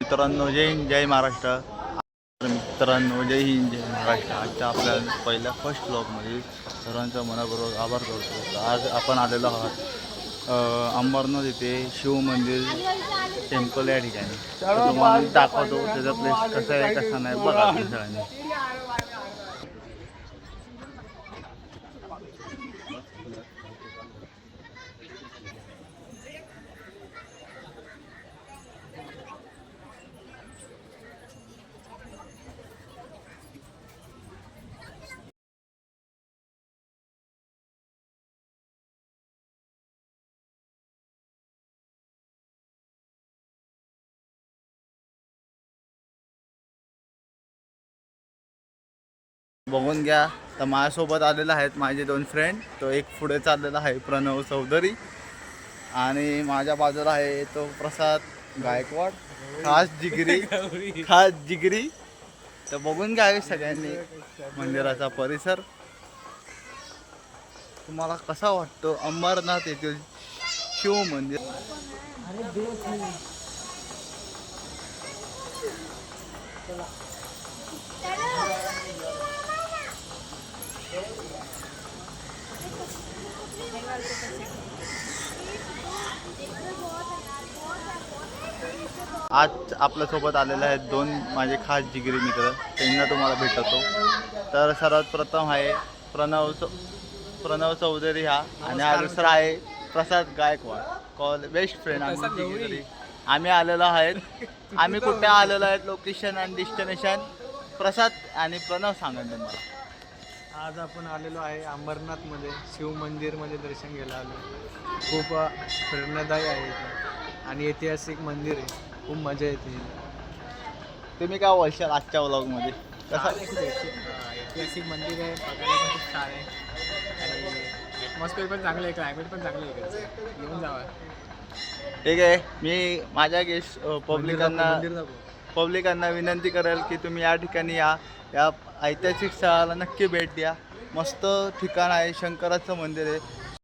मित्रांनो, जय हिंद, जय महाराष्ट्र. मित्रांनो, जय हिंद, जय महाराष्ट्र. आजच्या आपल्या पहिल्या फर्स्ट ब्लॉगमध्ये सर्वांचा मनापूर्वक आभार करतो. तर आज आपण आलेलो आहोत अंबरनाथ इथे शिव मंदिर टेम्पल या ठिकाणी. तर तुम्हाला दाखवतो त्याचा प्लेस कसा आहे कसा नाही बघा सगळ्यांनी. बघून घ्या. तर माझ्यासोबत आलेले आहेत माझे दोन फ्रेंड. तो एक पुढे चाललेला आहे प्रणव चौधरी आणि माझ्या बाजूला आहे तो प्रसाद गायकवाड, खास जिगरी. तर बघून घ्या सगळ्यांनी मंदिराचा परिसर. तुम्हाला कसा वाटतो अंबरनाथ येथील शिव मंदिर? आज आपल्यासोबत आलेले आहेत दोन माझे खास जिगरी मित्र. त्यांना तुम्हाला भेटतो. तर सर्वात प्रथम आहे प्रणव चौधरी हा, आणि हा दुसरा आहे प्रसाद गायकवाड, बेस्ट फ्रेंड आम्ही. आम्ही आलेलो आहेत. आम्ही कुठे आलेलो आहेत, लोकेशन आणि डेस्टिनेशन प्रसाद आणि प्रणव सांगा तुम्हाला. आज आपण आलेलो आहे अंबरनाथमध्ये शिव मंदिरमध्ये दर्शन घ्यायला आलो. खूप प्रेरणादायी आहे इथे आणि ऐतिहासिक मंदिर आहे. खूप मजा येते. तुम्ही काय बोलशाल आजच्या व्लॉगमध्ये? कसं ऐतिहासिक मंदिर आहे, बघायला पण खूप छान आहे आणि ॲटमॉस्फिअर पण चांगलं आहे, क्लायमेट पण चांगलं आहे इकडचं. येऊन जावा. ठीक आहे. मी माझ्या पब्लिकांना विनंती करेल की तुम्ही या ठिकाणी या ऐतिहासिक स्थळाला नक्की भेट द्या. मस्त ठिकाण आहे, शंकराचं मंदिर आहे.